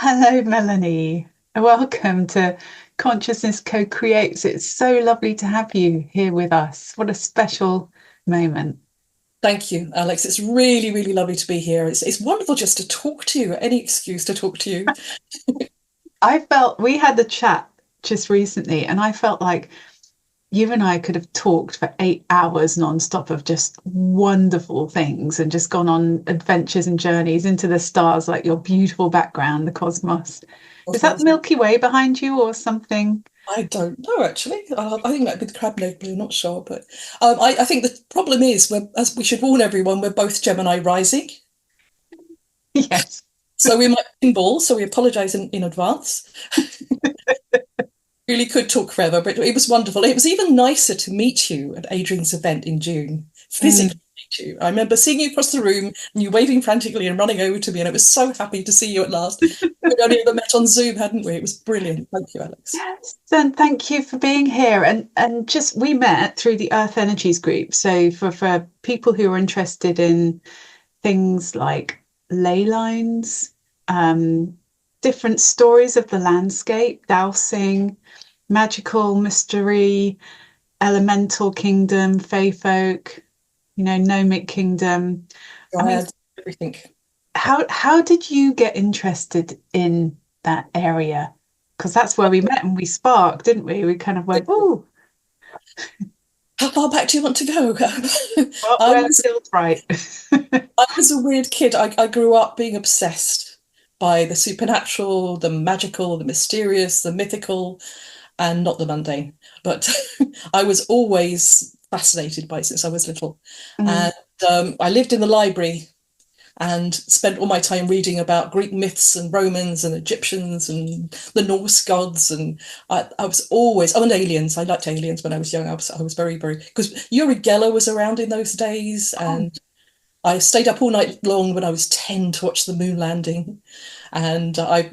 Hello, Melanie. Welcome to Consciousness Co-Creates. It's so lovely to have you here with us. What a special moment. Thank you, Alex. It's really, really lovely to be here. It's wonderful just to talk to you. Any excuse to talk to you. I felt we had the chat just recently, and I felt like you and I could have talked for 8 hours nonstop of just wonderful things and just gone on adventures and journeys into the stars, like your beautiful background, the cosmos. Oh, Is that the thanks. Milky Way behind you or something? I don't know actually. I think that'd be the crab leg blue. Not sure, but I think the problem is, as we should warn everyone, we're both Gemini rising, Yes. so we might pinball. So we apologise in advance. Really could talk forever, but it was wonderful. It was even nicer to meet you at Adrian's event in June, Mm. physically meet you. I remember seeing you across the room and you waving frantically and running over to me, and I was so happy to see you at last. We'd only ever met on Zoom, hadn't we? It was brilliant. Thank you, Alex. Yes, and thank you for being here. And just we met through the Earth Energies group. So for people who are interested in things like ley lines, um, different stories of the landscape, dowsing, magical mystery, elemental kingdom, fey folk, gnomic kingdom. I I mean, had everything. how did you get interested in that area? Because that's where we met and we sparked, didn't we? We kind of went, oh, How far back do you want to go? well, I where was feels right. I was a weird kid. I grew up being obsessed by the supernatural, the magical, the mysterious, the mythical, and not the mundane. But I was always fascinated by it since I was little. Mm. And I lived in the library and spent all my time reading about Greek myths and Romans and Egyptians and the Norse gods. And I was always, oh, and aliens. I liked aliens when I was young. I was very, very, because Uri Geller was around in those days. Oh, And I stayed up all night long when I was 10 to watch the moon landing. And I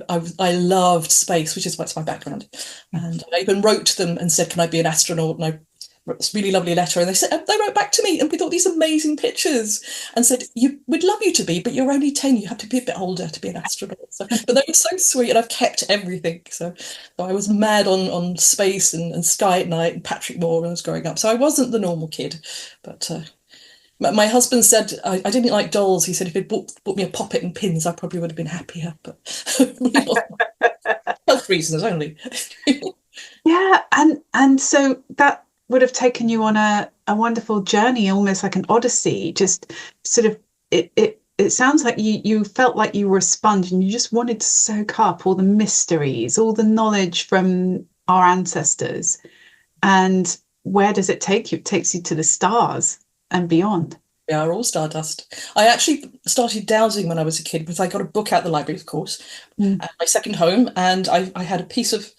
loved space, which is what's my background. And I even wrote to them and said, "Can I be an astronaut?" And I wrote this really lovely letter. And they wrote back to me and with all these amazing pictures and said, "We'd love you to be, but you're only 10. You have to be a bit older to be an astronaut." So, but they were so sweet, and I've kept everything. So I was mad on space and sky at night and Patrick Moore when I was growing up. So I wasn't the normal kid, but my husband said I didn't like dolls. He said if he'd bought me a poppet and pins, I probably would have been happier. But health reasons only. yeah, and so that would have taken you on a wonderful journey, almost like an odyssey. Just sort of it sounds like you felt like you were a sponge and you just wanted to soak up all the mysteries, all the knowledge from our ancestors. And where does it take you? It takes you to the stars and beyond. We are all stardust. I actually started dowsing when I was a kid because I got a book out the library, of course, Mm. at my second home, and I had a piece of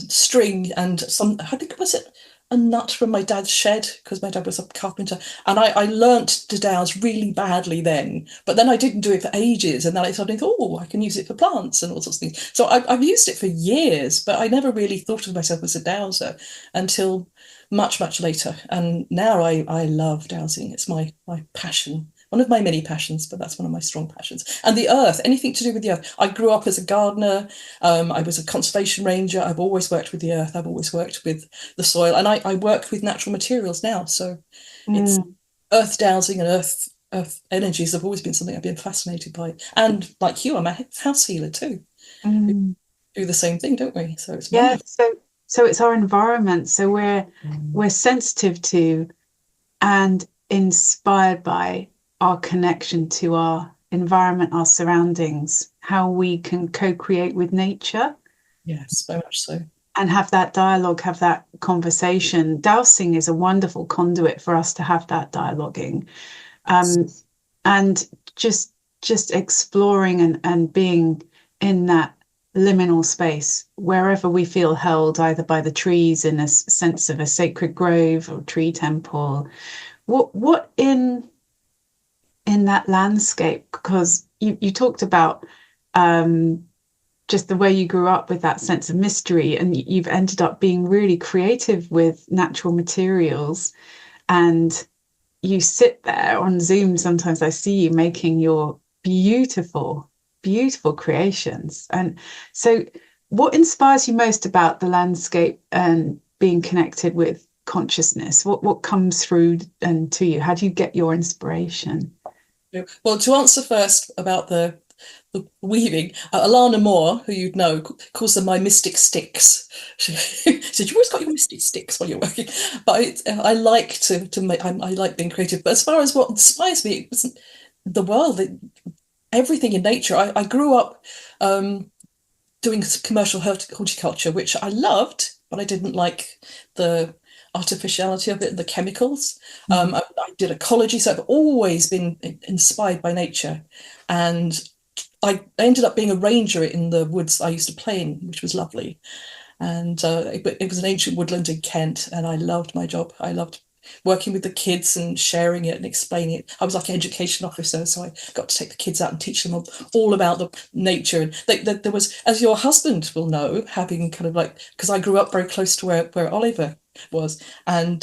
string and I think was it a nut from my dad's shed because my dad was a carpenter, and I learnt to douse really badly then, but then I didn't do it for ages, and then I started thinking, oh, I can use it for plants and all sorts of things. So I've used it for years, but I never really thought of myself as a dowser until much, much later. And now I love dowsing. It's my passion. One of my many passions, but that's one of my strong passions. And the earth, anything to do with the earth. I grew up as a gardener. I was a conservation ranger. I've always worked with the earth. I've always worked with the soil. And I work with natural materials now. So it's Mm. earth dowsing and earth energies have always been something I've been fascinated by. And like you, I'm a house healer too. We Mm. do the same thing, don't we? So it's Yeah, wonderful. so it's our environment. So we're sensitive to and inspired by our connection to our environment, our surroundings, how we can co-create with nature Yes, very much so. and have that dialogue, have that conversation. Dowsing is a wonderful conduit for us to have that dialoguing. Yes. Um, and just just exploring and being in that liminal space wherever we feel held either by the trees in a sense of a sacred grove or tree temple. What in that landscape, because you talked about um, just the way you grew up with that sense of mystery, and you've ended up being really creative with natural materials, and you sit there on Zoom. Sometimes I see you making your beautiful beautiful creations. And so what inspires you most about the landscape and being connected with consciousness? What comes through and to you? How do you get your inspiration? Well, to answer first about the weaving, Alana Moore, who you'd know, calls them my mystic sticks. She said, "You always got your mystic sticks while you're working." But I like to make. I like being creative. But as far as what inspires me, it wasn't the world. Everything in nature. I grew up doing commercial horticulture, which I loved, but I didn't like the artificiality of it, the chemicals. Mm. I did ecology, so I've always been inspired by nature. And I ended up being a ranger in the woods I used to play in, which was lovely. And it was an ancient woodland in Kent, and I loved my job. I loved working with the kids and sharing it and explaining it. I was like an education officer, so I got to take the kids out and teach them all about the nature. And there was, as your husband will know, having kind of like, because I grew up very close to where Oliver was, and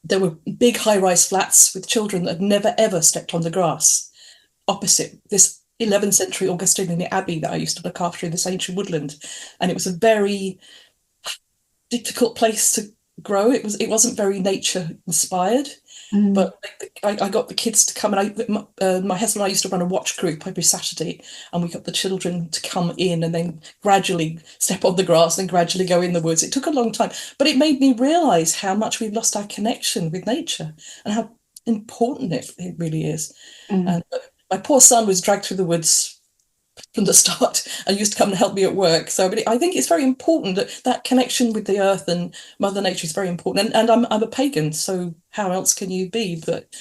there were big high-rise flats with children that had never ever stepped on the grass opposite this 11th century Augustinian abbey that I used to look after in this ancient woodland. And it was a very difficult place to grow. It wasn't very nature inspired, Mm. but I got the kids to come, and my husband and I used to run a watch group every Saturday, and we got the children to come in and then gradually step on the grass and gradually go in the woods. It took a long time, but it made me realize how much we've lost our connection with nature and how important it really is. Mm. And my poor son was dragged through the woods from the start and used to come and help me at work. So I think it's very important that connection with the earth and Mother Nature is very important. And I'm a pagan, so how else can you but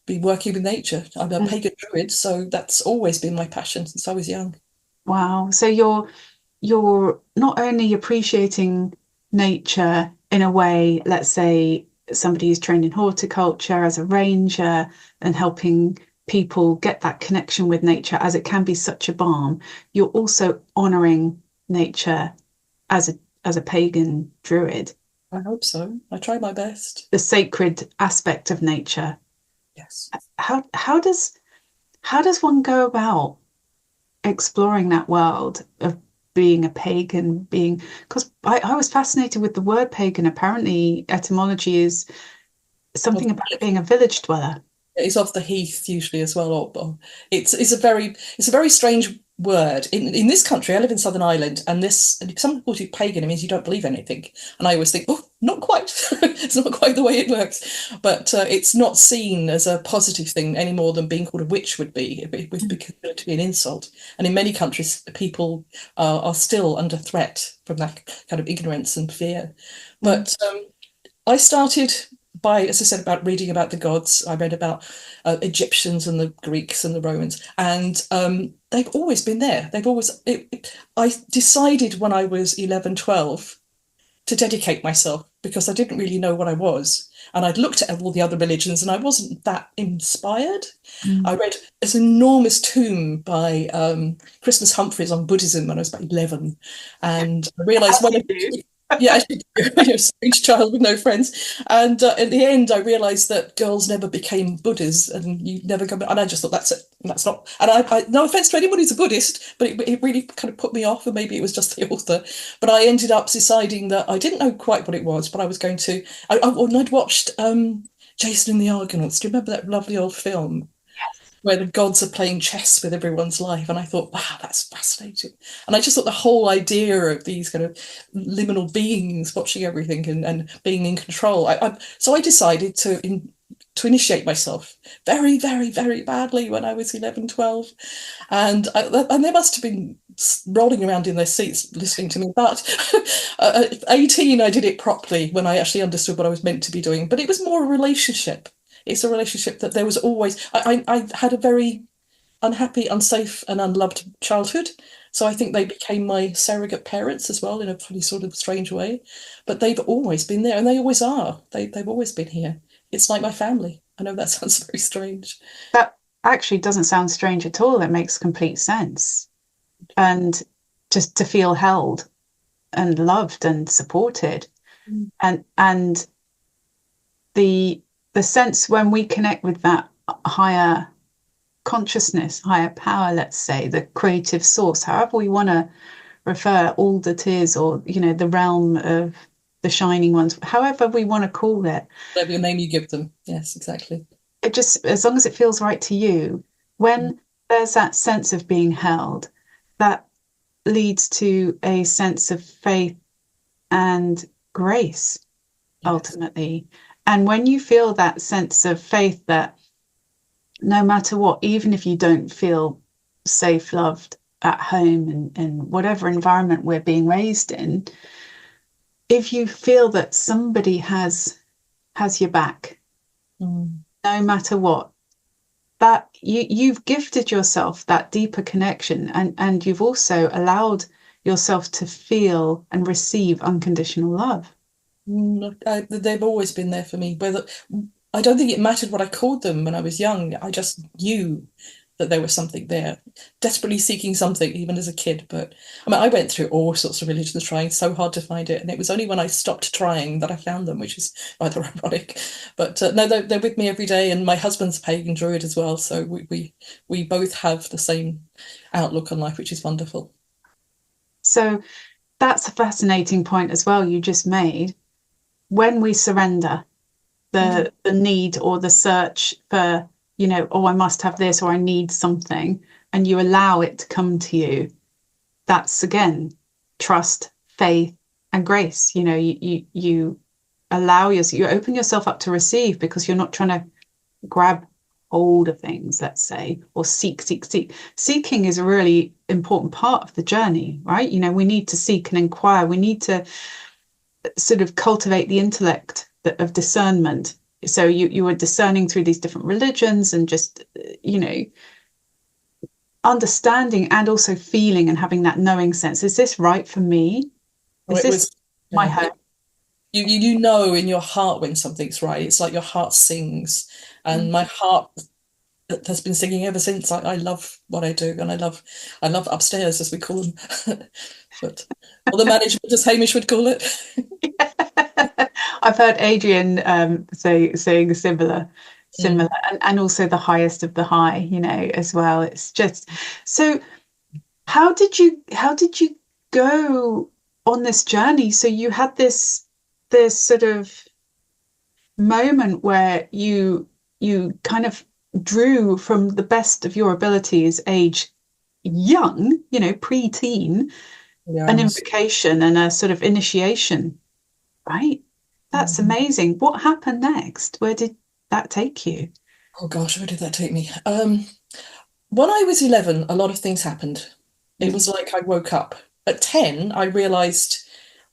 be working with nature? I'm a Mm. pagan druid, so that's always been my passion since I was young. Wow. So you're not only appreciating nature in a way, let's say somebody who's trained in horticulture as a ranger and helping people get that connection with nature as it can be such a balm, you're also honoring nature as a pagan druid, I hope so. I try my best. the sacred aspect of nature. Yes. How does one go about exploring that world of being a pagan, being, because I was fascinated with the word pagan. Apparently etymology is Well, something about being a village dweller. it's off the heath usually as well. Or it's a very strange word. In this country, I live in Southern Ireland, and if someone calls you pagan, it means you don't believe anything. And I always think, oh, not quite. It's not quite the way it works. But it's not seen as a positive thing any more than being called a witch would be. It would be considered to be an insult. And in many countries, people are still under threat from that kind of ignorance and fear. Mm. But I started by, as I said, about reading about the gods. I read about Egyptians and the Greeks and the Romans, and they've always been there. I decided when I was 11, 12 to dedicate myself because I didn't really know what I was. And I'd looked at all the other religions and I wasn't that inspired. Mm. I read this enormous tome by Christmas Humphreys on Buddhism when I was about 11. And I realized As one you of do. yeah, you're a strange child with no friends. And at the end, I realised that girls never became Buddhas, and you never come. And I just thought that's it. That's not. And no offense to anyone who's a Buddhist, but it really kind of put me off. And maybe it was just the author. But I ended up deciding that I didn't know quite what it was, but I was going to. And I'd watched Jason and the Argonauts. Do you remember that lovely old film? Where the gods are playing chess with everyone's life. And I thought, wow, that's fascinating. And I just thought the whole idea of these kind of liminal beings watching everything and being in control. So I decided to initiate myself very, very, very badly when I was 11, 12. And they must have been rolling around in their seats listening to me. But at 18, I did it properly when I actually understood what I was meant to be doing. But it was more a relationship. It's a relationship that there was always. I had a very unhappy, unsafe, and unloved childhood. So I think they became my surrogate parents as well in a pretty sort of strange way. But they've always been there, and they always are. They've always been here. It's like my family. I know that sounds very strange. That actually doesn't sound strange at all. It makes complete sense. And just to feel held and loved and supported. Mm. And the sense when we connect with that higher consciousness, higher power, let's say, the creative source, however we want to refer all that is, or, the realm of the shining ones, however we want to call it. Whatever your name you give them. Yes, exactly. It just, as long as it feels right to you, Mm. when there's that sense of being held, that leads to a sense of faith and grace, Yes. ultimately. And when you feel that sense of faith that no matter what, even if you don't feel safe, loved at home and whatever environment we're being raised in, if you feel that somebody has your back, Mm. no matter what, that you've gifted yourself that deeper connection, and you've also allowed yourself to feel and receive unconditional love. They've always been there for me. Whether I don't think it mattered what I called them when I was young. I just knew that there was something there, desperately seeking something, even as a kid. But I mean, I went through all sorts of religions, trying so hard to find it, and it was only when I stopped trying that I found them, which is rather ironic. But no, they're with me every day, and my husband's a pagan druid as well, so we both have the same outlook on life, which is wonderful. So that's a fascinating point as well you just made. When we surrender Mm. the need or the search for, oh, I must have this or I need something, and you allow it to come to you, that's again trust, faith, and grace. You allow yourself, you open yourself up to receive, because you're not trying to grab hold of things, let's say, or seek. Seeking is a really important part of the journey, right? We need to seek and inquire. We need to sort of cultivate the intellect of discernment. So you were discerning through these different religions, and just, understanding and also feeling and having that knowing sense. Is this right for me? Oh, Is it this was. my Yeah, home? you know in your heart when something's right. It's like your heart sings, and my heart has been singing ever since. I love what I do, and I love upstairs, as we call them. But or the management, as Hamish would call it. I've heard Adrian saying similar, Mm. and also the highest of the high, as well. It's just so. How did you go on this journey? So you had this sort of moment where you kind of drew from the best of your abilities, age young, pre-teen, an Yes. invocation and a sort of initiation, right? That's Mm. amazing. What happened next? Where did that take you? Oh gosh, where did that take me? When I was 11, a lot of things happened. It Mm, was like I woke up. At 10, I realized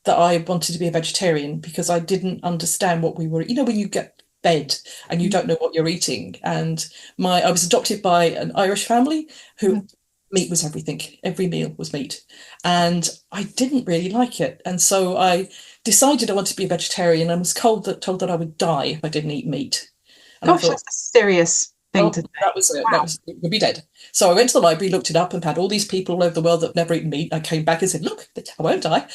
that I wanted to be a vegetarian because I didn't understand what we were, when you get fed and you mm, don't know what you're eating. And I was adopted by an Irish family who mm. meat was everything. Every meal was meat. And I didn't really like it. And so I decided I wanted to be a vegetarian and was told that I would die if I didn't eat meat. And I Gosh, thought, that's a serious thing to oh, say. that was it. That Wow. was it would be dead. So I went to the library, looked it up, and had all these people all over the world that have never eaten meat. I came back and said, "Look, I won't die."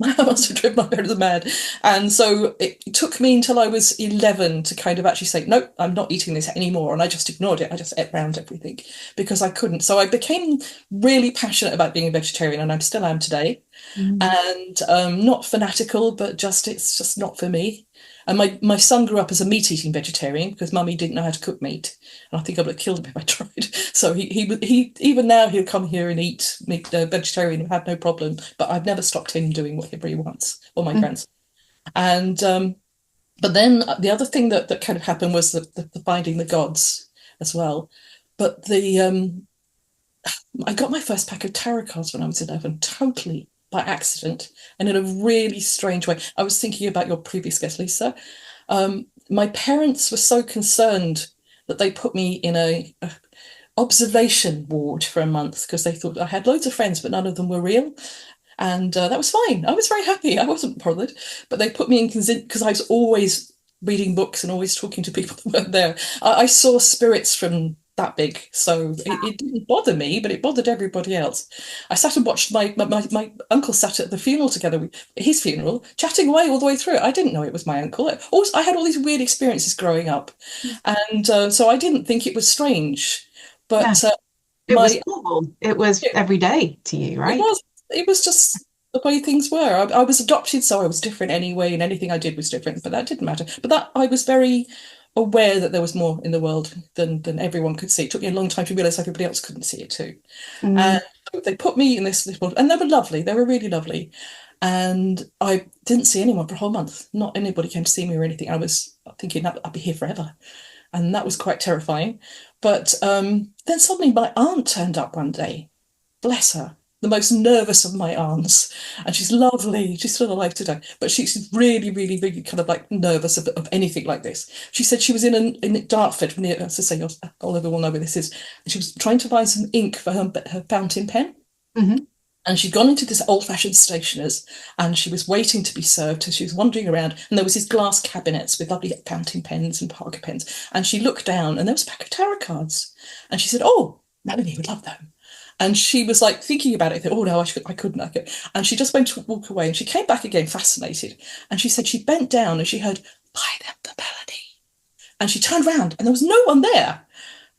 I must have driven my parents mad. And so it took me until I was 11 to kind of actually say, "No, I'm not eating this anymore." And I just ignored it. I just ate round everything because I couldn't. So I became really passionate about being a vegetarian, and I still am today. Mm, And not fanatical, but just it's just not for me. And my son grew up as a meat-eating vegetarian because mummy didn't know how to cook meat, and I think I would have killed him if I tried. So he even now he'll come here and eat meat, vegetarian, and have no problem. But I've never stopped him doing whatever he wants, or my mm. grandson. And but then the other thing that kind of happened was the finding the gods as well. But the I got my first pack of tarot cards when I was 11, totally by accident and in a really strange way. I was thinking about your previous guest, Lisa. My parents were so concerned that they put me in a observation ward for a month because they thought I had loads of friends, but none of them were real. And that was fine. I was very happy. I wasn't bothered. But they put me in because I was always reading books and always talking to people that weren't there. I saw spirits from that big, so it didn't bother me, but it bothered everybody else. I sat and watched my uncle sat at the funeral together with his funeral, chatting away all the way through it. I didn't know it was my uncle. Also, I had all these weird experiences growing up, and so I didn't think it was strange. No, But it was my normal. It was it, every day to you, it right? was it was just the way things were. I was adopted, so I was different anyway, and anything I did was different, but that didn't matter. But that I was very aware that there was more in the world than everyone could see. It took me a long time to realize everybody else couldn't see it too. Mm, And so they put me in this world, and they were lovely. They were really lovely. And I didn't see anyone for a whole month. Not anybody came to see me or anything. I was thinking that I'd be here forever. And that was quite terrifying. But then suddenly my aunt turned up one day. Bless her, the most nervous of my aunts. And she's lovely. She's still alive today. But she's really, really, really kind of like nervous of anything like this. She said she was in Dartford, near, as I say, Oliver will know where this is. And she was trying to find some ink for her fountain pen. mhm. And she'd gone into this old-fashioned stationer's and she was waiting to be served. So she was wandering around and there was these glass cabinets with lovely fountain pens and Parker pens. And she looked down and there was a pack of tarot cards. And she said, "Oh, Melanie would love them." And she was like thinking about it. Thought, "Oh no, I couldn't. I could." And she just went to walk away. And she came back again, fascinated. And she said she bent down and she heard, "Buy them the Melanie." And she turned around and there was no one there.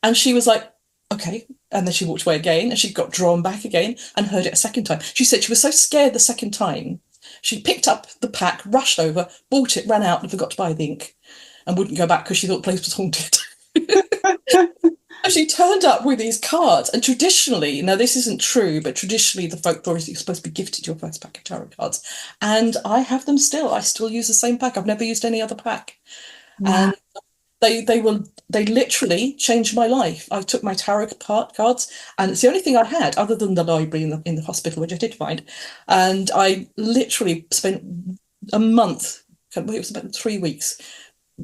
And she was like, "Okay." And then she walked away again and she got drawn back again and heard it a second time. She said she was so scared the second time, she picked up the pack, rushed over, bought it, ran out and forgot to buy the ink and wouldn't go back because she thought the place was haunted. And she turned up with these cards. And traditionally, now this isn't true, but traditionally the folklore is you're supposed to be gifted your first pack of tarot cards. And I have them still. I still use the same pack. I've never used any other pack. Wow. And they literally changed my life. I took my tarot cards, and it's the only thing I had other than the library in the hospital, which I did find. And I literally spent a month, it was about 3 weeks,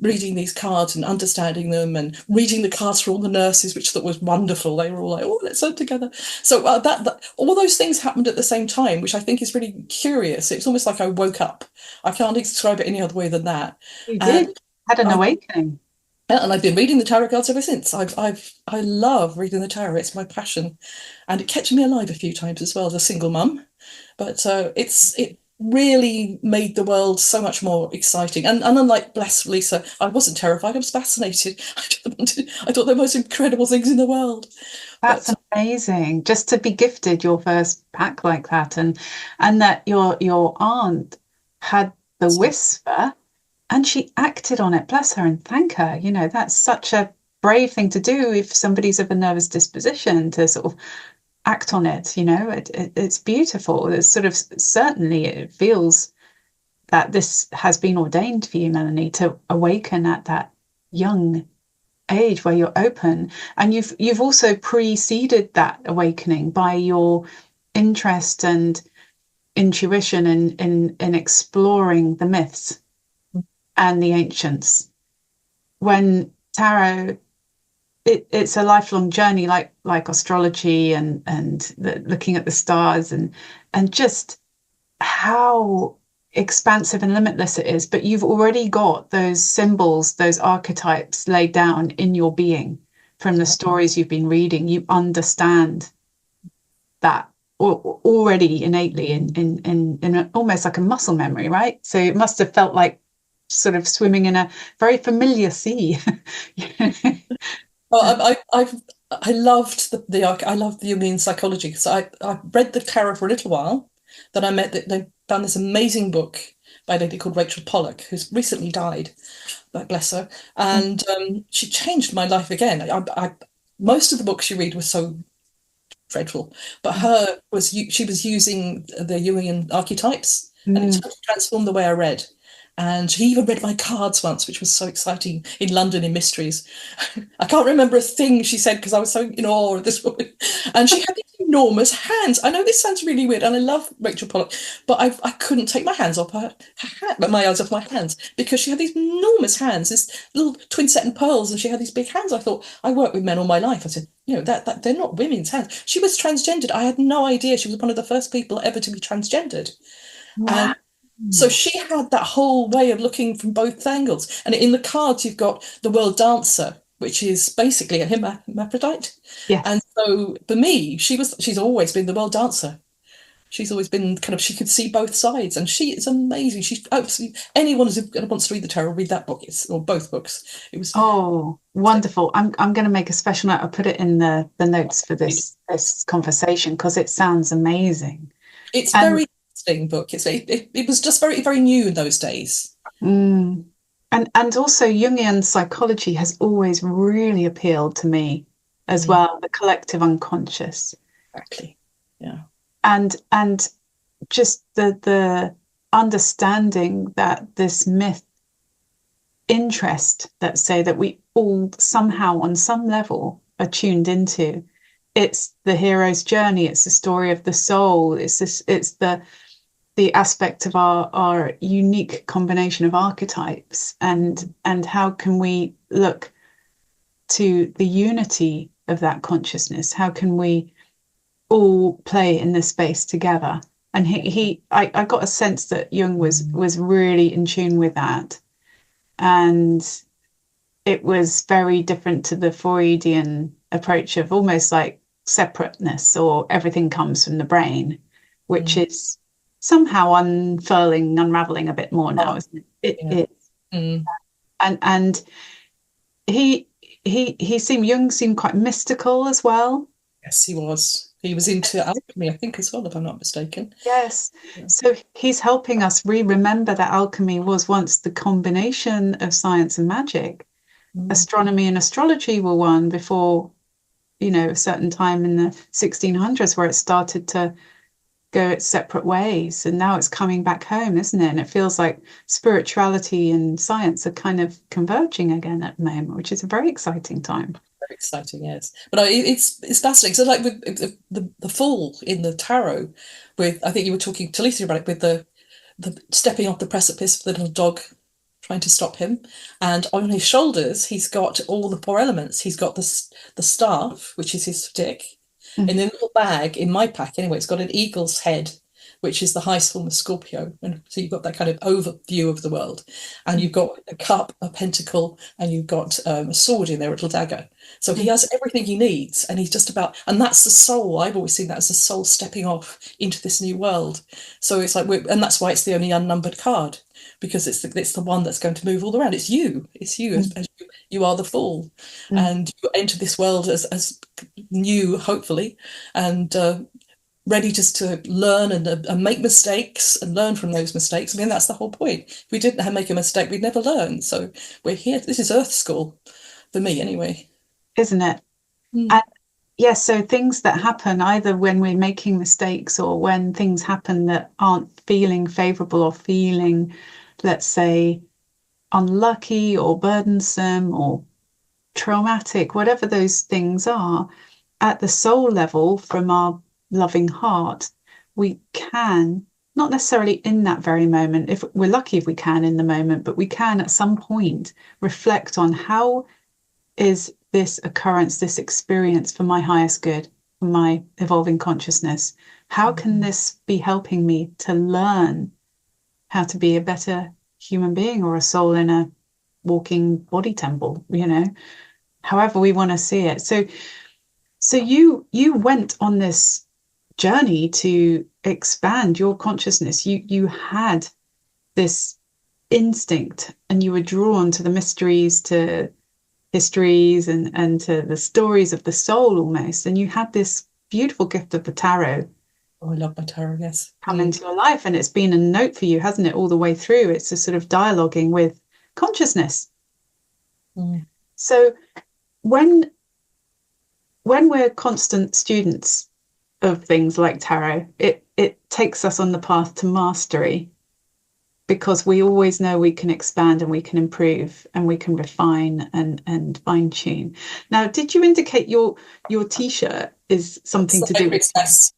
reading these cards and understanding them, and reading the cards for all the nurses, which I thought was wonderful. They were all like, "Oh, let's learn together." So that all those things happened at the same time, which I think is really curious. It's almost like I woke up. I can't describe it any other way than that. You And did. Had an I awakening. yeah, and I've been reading the tarot cards ever since. I love reading the tarot. It's my passion, and it kept me alive a few times as well as a single mum. But it really made the world so much more exciting. And unlike bless Lisa, I wasn't terrified. I was fascinated. I thought the most incredible things in the world. That's But amazing. Just to be gifted your first pack like that, and that your aunt had the whisper and she acted on it. Bless her and thank her. That's such a brave thing to do if somebody's of a nervous disposition to sort of act on it. It's beautiful. It's sort of certainly it feels that this has been ordained for you, Melanie, to awaken at that young age where you're open, and you've also preceded that awakening by your interest and intuition in exploring the myths and the ancients. When tarot, it's a lifelong journey, like astrology and looking at the stars and just how expansive and limitless it is. But you've already got those symbols, those archetypes laid down in your being from the stories you've been reading. You understand that already innately in almost like a muscle memory, right? So it must have felt like sort of swimming in a very familiar sea. well, I loved I loved the Jungian psychology. So I read the tarot for a little while. Then I met that they found this amazing book by a lady called Rachel Pollock, who's recently died, but bless her. And she changed my life again. Most of the books you read were so dreadful, but she was using the Jungian archetypes, and it Mm. totally transformed the way I read. And she even read my cards once, which was so exciting in London in Mysteries. I can't remember a thing she said because I was so in awe of this woman. And she had these enormous hands. I know this sounds really weird, and I love Rachel Pollock, but I couldn't take my hands off my eyes off my hands because she had these enormous hands, this little twin set and pearls, and she had these big hands. I thought, I worked with men all my life. I said, that they're not women's hands. She was transgendered. I had no idea she was one of the first people ever to be transgendered. Wow. And so she had that whole way of looking from both angles. And in the cards, you've got the world dancer, which is basically a hermaphrodite. And Yes. so for me, she's always been the world dancer. She's always been kind of, she could see both sides, and she is amazing. She's absolutely, anyone who wants to read the tarot, read that book, or both books. It was Oh, so, wonderful. I'm going to make a special note. I'll put it in the notes for this conversation because it sounds amazing. it's a And very interesting book. It was just very, very new in those days. mm, and also Jungian psychology has always really appealed to me as Mm, well, the collective unconscious. exactly. Yeah. And just the understanding that this myth interest, let's say, that we all somehow on some level are tuned into. It's the hero's journey, it's the story of the soul, it's the aspect of our unique combination of archetypes, and how can we look to the unity of that consciousness? How can we all play in this space together? And I got a sense that Jung was really in tune with that. And it was very different to the Freudian approach of almost like separateness, or everything comes from the brain, which Mm. is somehow unraveling a bit more now, Oh, isn't it? yeah. It is. Mm. And he Jung seemed quite mystical as well. Yes, he was. He was into alchemy, I think, as well, if I'm not mistaken. Yes. Yeah. So he's helping us remember that alchemy was once the combination of science and magic. Mm. Astronomy and astrology were one before, a certain time in the 1600s where it started to go its separate ways. And now it's coming back home, isn't it? And it feels like spirituality and science are kind of converging again at the moment, which is a very exciting time. Very exciting, yes. But it's fascinating. So, like with the fall in the tarot, with, I think you were talking to Lisa about it, with the stepping off the precipice for the little dog trying to stop him, and on his shoulders he's got all the four elements. He's got the staff, which is his stick. In Mm. a little bag, in my pack anyway, it's got an eagle's head, which is the highest form of Scorpio. And so you've got that kind of overview of the world. And you've got a cup, a pentacle, and you've got a sword in there, a little dagger. So he Mm. has everything he needs. And he's just about, and that's the soul. I've always seen that as the soul stepping off into this new world. So it's like, and that's why it's the only unnumbered card, because it's the one that's going to move all around. It's you. It's you, Mm. as you are the fool. Mm. And you enter this world as new, hopefully, and ready just to learn and make mistakes and learn from those mistakes. I mean, that's the whole point. If we didn't make a mistake, we'd never learn. So we're here. This is Earth School for me, anyway. Isn't it? Mm. And yes, so things that happen either when we're making mistakes or when things happen that aren't feeling favorable or feeling, let's say, unlucky or burdensome or traumatic, whatever those things are, at the soul level, from our loving heart, we can, not necessarily in that very moment, if we're lucky if we can in the moment, but we can at some point reflect on how is this occurrence, this experience for my highest good, for my evolving consciousness? How can this be helping me to learn how to be a better human being or a soul in a walking body temple, however we want to see it. So you went on this journey to expand your consciousness. You had this instinct and you were drawn to the mysteries, to histories and to the stories of the soul almost. And you had this beautiful gift of the tarot Oh, I love my tarot, yes. come into your life. And it's been a note for you, hasn't it, all the way through? It's a sort of dialoguing with consciousness. Mm. So when we're constant students of things like tarot, it takes us on the path to mastery, because we always know we can expand and we can improve and we can refine and fine tune. Now, did you indicate your t-shirt is It's something the to high do with priestess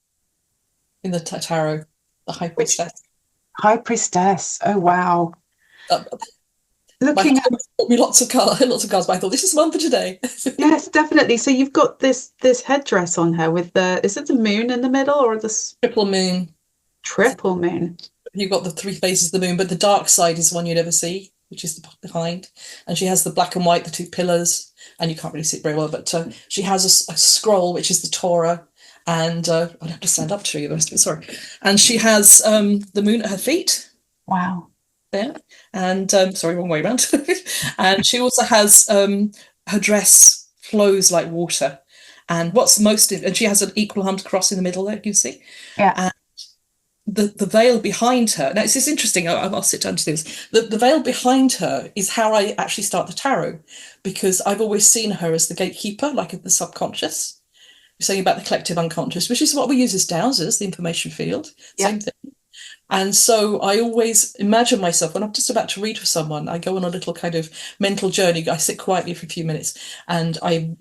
in the tarot, the high which priestess. high priestess? Oh wow. Uh, my Looking at husband bought me lots of cards, lots of cards, but I thought this is one for today. yes, definitely. So you've got this headdress on her with is it the moon in the middle or the Triple moon. triple moon? You've got the three phases of the moon, but the dark side is the one you never see. which is the behind, and she has the black and white, the two pillars, and you can't really see it very well, but she has a scroll, which is the Torah, and I'd have to stand up to show you the rest of it, sorry. And she has the moon at her feet Wow. there, and sorry, wrong way around. And she also has her dress flows like water. And what's most, and she has an equal armed cross in the middle there, you see. Yeah. And the veil behind her. Now, this is interesting. I'll sit down to this. The veil behind her is how I actually start the tarot, because I've always seen her as the gatekeeper, like the subconscious. You're saying about the collective unconscious, which is what we use as dowsers, the information field. Yeah. Same thing. And so I always imagine myself when I'm just about to read for someone, I go on a little kind of mental journey. I sit quietly for a few minutes and I'm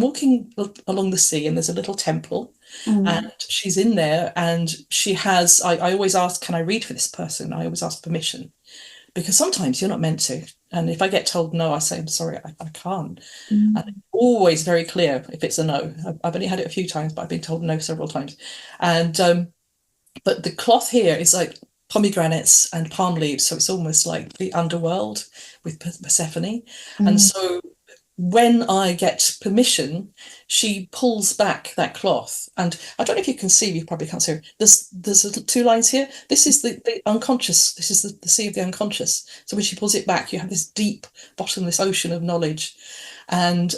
walking along the sea, and there's a little temple, and she's in there, and she has, I always ask, can I read for this person? I always ask permission, because sometimes you're not meant to. And if I get told no, I say, I'm sorry, I can't. And it's always very clear if it's a no. I've only had it a few times, but I've been told no several times. And but the cloth here is like pomegranates and palm leaves, so it's almost like the underworld with Persephone. And so when I get permission, she pulls back that cloth. And I don't know if you can see, you probably can't see. There's two lines here. This is the unconscious. This is the sea of the unconscious. So when she pulls it back, you have this deep, bottomless ocean of knowledge. And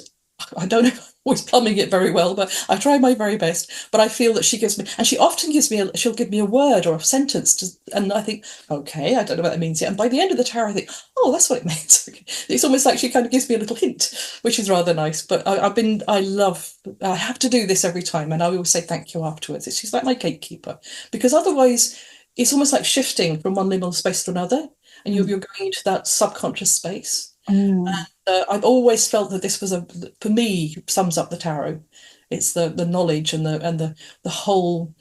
I don't know if I'm always plumbing it very well, but I try my very best. But I feel that she gives me, and she often gives me, she'll give me a word or a sentence, and I think, okay, I don't know what that means yet. And by the end of the tarot, I think, oh, that's what it means. It's almost like she kind of gives me a little hint, which is rather nice. But I have to do this every time, and I always say thank you afterwards. She's like my gatekeeper, because otherwise it's almost like shifting from one liminal space to another, and you're going into that subconscious space. And I've always felt that this was for me, sums up the tarot. It's the knowledge and the whole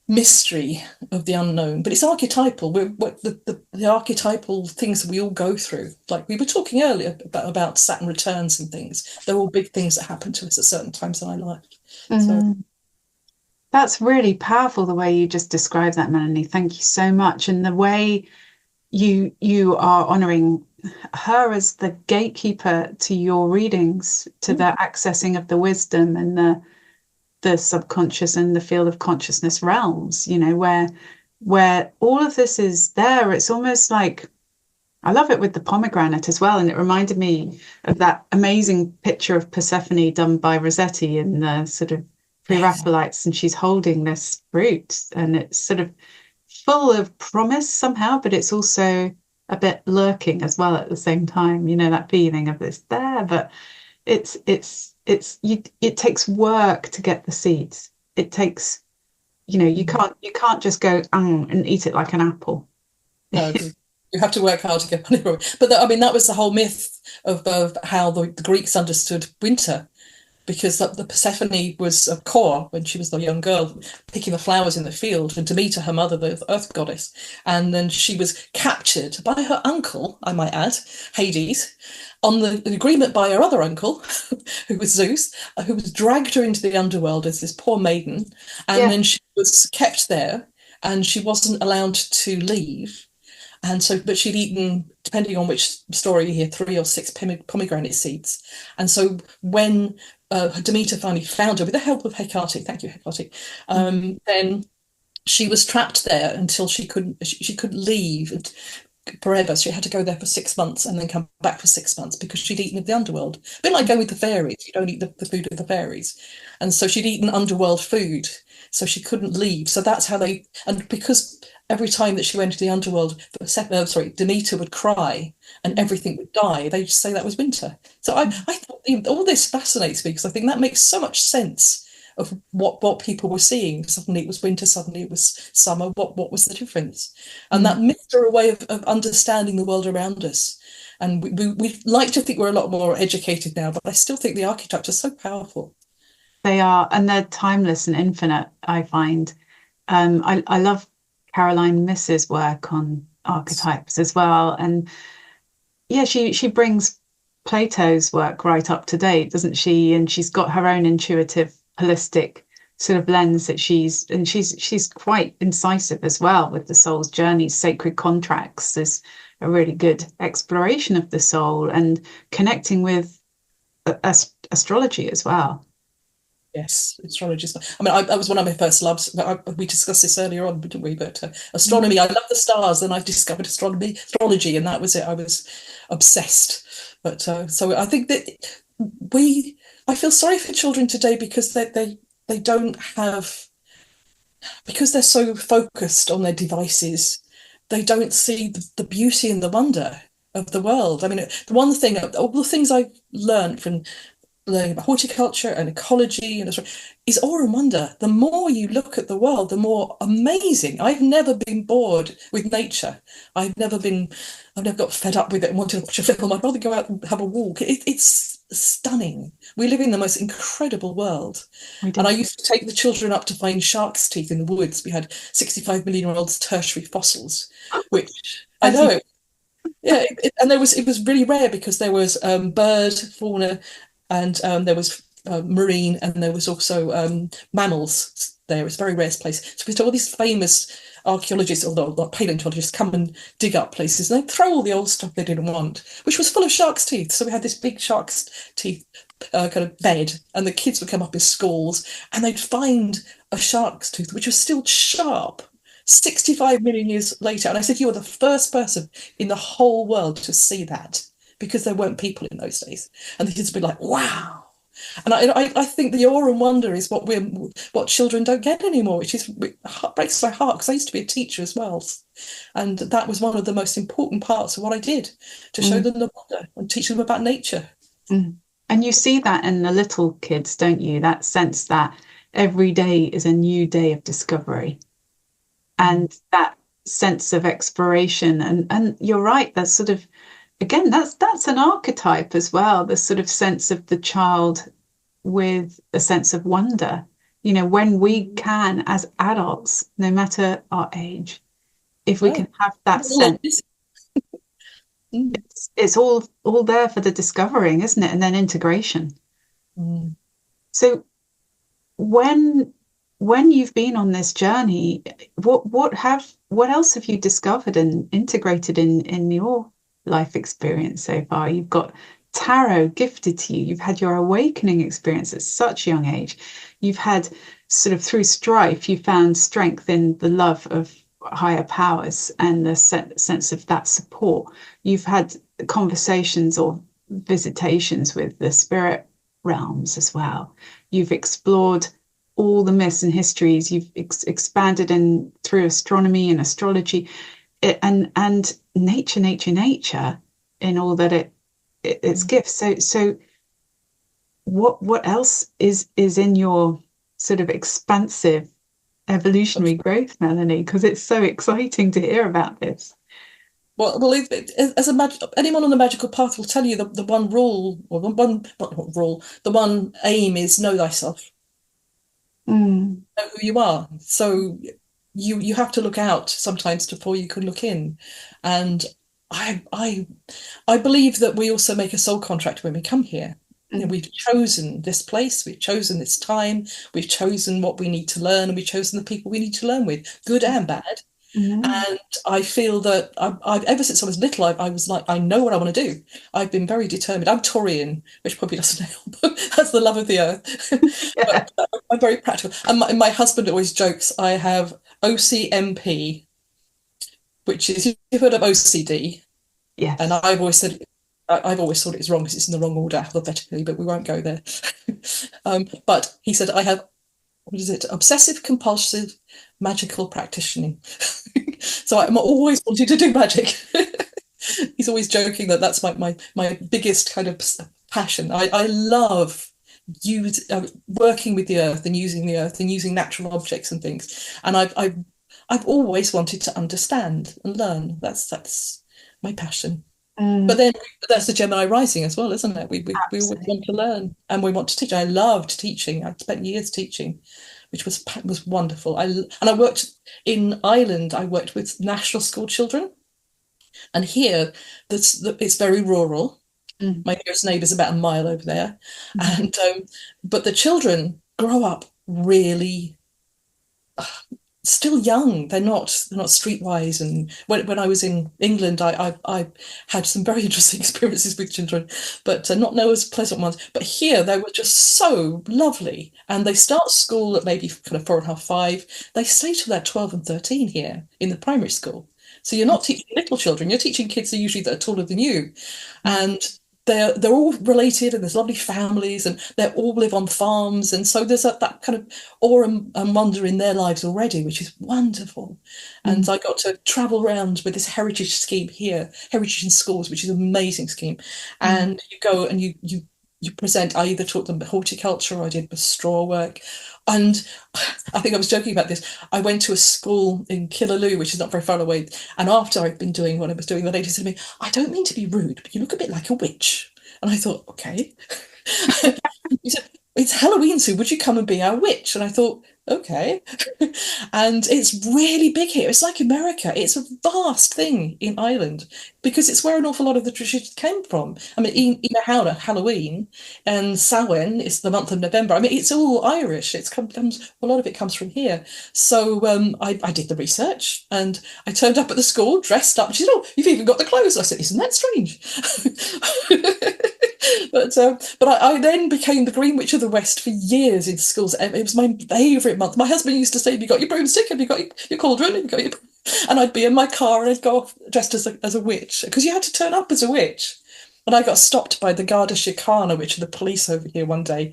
mystery of the unknown. But it's archetypal. The archetypal things that we all go through. Like we were talking earlier about Saturn returns and things. They're all big things that happen to us at certain times in our life. So that's really powerful, the way you just described that, Melanie. Thank you so much. And the way you are honouring her as the gatekeeper to your readings, to the accessing of the wisdom and the subconscious and the field of consciousness realms, where all of this is there. It's almost like, I love it with the pomegranate as well. And it reminded me of that amazing picture of Persephone done by Rossetti in the sort of Pre-Raphaelites, and she's holding this fruit, and it's sort of full of promise somehow, but it's also a bit lurking as well at the same time, that feeling of this there, but it takes work to get the seeds. It takes, you can't just go and eat it like an apple. No, you have to work hard to get money from it. But that was the whole myth of how the Greeks understood winter, because the Persephone was a core when she was the young girl picking the flowers in the field, and Demeter, her mother, the earth goddess, and then she was captured by her uncle, I might add, Hades, on the agreement by her other uncle, who was Zeus, who was dragged her into the underworld as this poor maiden, and then she was kept there, and she wasn't allowed to leave. And so, but she'd eaten, depending on which story you hear, 3 or 6 pomegranate seeds. And so when Demeter finally found her, with the help of Hecate, thank you, Hecate, then she was trapped there until she couldn't leave forever. She had to go there for 6 months and then come back for 6 months, because she'd eaten of the underworld. A bit like going with the fairies, you don't eat the food of the fairies. And so she'd eaten underworld food, so she couldn't leave. So that's how and because every time that she went to the underworld, Demeter would cry and everything would die, they just say that was winter. So I thought all this fascinates me, because I think that makes so much sense of what people were seeing. Suddenly it was winter, suddenly it was summer. What was the difference? And that myths are a way of understanding the world around us. And we like to think we're a lot more educated now, but I still think the archetypes are so powerful. They are, and they're timeless and infinite, I find. I love Caroline Miss's work on archetypes as well. And yeah, she brings Plato's work right up to date, doesn't she? And she's got her own intuitive, holistic sort of lens that she's quite incisive as well with the soul's journey. Sacred Contracts is a really good exploration of the soul and connecting with astrology as well. Yes, astrology. I mean, I was one of my first loves. We discussed this earlier on, didn't we? But Mm. astronomy, I love the stars, and I discovered astrology, and that was it. I was obsessed. But so I think that we, I feel sorry for children today because they don't have, because they're so focused on their devices, they don't see the beauty and the wonder of the world. I mean, the one thing, all the things I learned from learning about horticulture and ecology and is awe and wonder. The more you look at the world, the more amazing. I've never been bored with nature. I've never got fed up with it and wanted to watch a film. I'd rather go out and have a walk. It's stunning. We live in the most incredible world. We And I do. used to take the children up to find shark's teeth in the woods. We had 65 million year old tertiary fossils, which I As you know, yeah, and it was really rare because there was bird fauna, and there was marine, and there was also mammals there. It's a very rare place. So we had all these famous archaeologists, although not paleontologists, come and dig up places, and they'd throw all the old stuff they didn't want, which was full of shark's teeth. So we had this big shark's teeth kind of bed, and the kids would come up in schools, and they'd find a shark's tooth which was still sharp 65 million years later. And I said, you are the first person in the whole world to see that, because there weren't people in those days. And the kids would be like, wow. And I think the awe and wonder is what children don't get anymore, which is breaks my heart, because I used to be a teacher as well. And that was one of the most important parts of what I did, to show mm, them the wonder and teach them about nature. mm. And you see that in the little kids, don't you? That sense that every day is a new day of discovery Mm. and that sense of exploration. And you're right, that's sort of again, that's an archetype as well, the sort of sense of the child with a sense of wonder. You know, when we can, as adults, no matter our age, if we Yeah. can have that sense, Mm. it's all there for the discovering, isn't it? And then integration. Mm. So when when you've been on this journey, what else have you discovered and integrated in your life experience so far? You've got tarot gifted to you. You've had your awakening experience at such a young age. You've had sort of through strife, you found strength in the love of higher powers and the sense of that support. You've had conversations or visitations with the spirit realms as well. You've explored all the myths and histories. You've expanded in through astronomy and astrology, and nature in all that its Mm. gifts. So what else is in your sort of expansive evolutionary growth, Melanie? Because it's so exciting to hear about this. As anyone on the magical path will tell you, the one rule, or the one not rule, the one aim is know thyself, Mm, know who you are. So you have to look out sometimes before you can look in, and I I I believe that we also make a soul contract when we come here. You know, mm, we've chosen this place, we've chosen this time, we've chosen what we need to learn, and we've chosen the people we need to learn with, good and bad. mm, And I feel that I've ever since I was little, I was like, I know what I want to do. I've been very determined. I'm Taurian, which probably doesn't help. That's the love of the earth. yeah, But I'm very practical. And my husband always jokes, I have OCMP, which is, you've heard of OCD. And yes. I've always thought it's wrong because it's in the wrong order alphabetically, but we won't go there. But he said, I have, what is it? Obsessive compulsive magical practicing. So I'm always wanting to do magic. He's always joking that that's my biggest kind of passion. I love working with the earth and using natural objects and things. And I've always wanted to understand and learn. That's my passion. But Mm, then that's the Gemini rising as well, isn't it? We always absolutely. want to learn and we want to teach. I loved teaching. I spent years teaching, which was wonderful. I worked in Ireland. I worked with national school children, and here it's very rural. Mm, My nearest neighbour's about a mile over there, mhm, and but the children grow up really still young. They're not streetwise. And when I was in England, I had some very interesting experiences with children, but not as pleasant ones. But here they were just so lovely, and they start school at maybe kind of 4.5, 5. They stay till they're 12 and 13 here in the primary school. So you're not teaching little children, you're teaching kids that usually that are taller than you. And they're all related, and there's lovely families, and they all live on farms, and so there's that kind of awe and wonder in their lives already, which is wonderful. And I got to travel around with this heritage scheme here, Heritage in Schools, which is an amazing scheme. And you go and you present. I either taught them horticulture, or I did straw work. And I think I was joking about this. I went to a school in Killaloe, which is not very far away. And after I'd been doing what I was doing, the lady said to me, "I don't mean to be rude, but you look a bit like a witch." And I thought, okay. He said, "It's Halloween soon. Would you come and be our witch?" And I thought, okay. And it's really big here. It's like America. It's a vast thing in Ireland because it's where an awful lot of the traditions came from. I mean, in Halloween, and Samhain is the month of November. I mean, it's all Irish. Comes a lot of it comes from here. So I did the research, and I turned up at the school dressed up. She said, "Oh, you've even got the clothes." I said, "Isn't that strange?" But I then became the Green Witch of the West for years in schools. It was my favourite month. My husband used to say, "Have you got your broomstick? Have you got your cauldron? Have you got your..." And I'd be in my car and I'd go off dressed as a witch because you had to turn up as a witch. And I got stopped by the Garda Síochána, which are the police over here one day.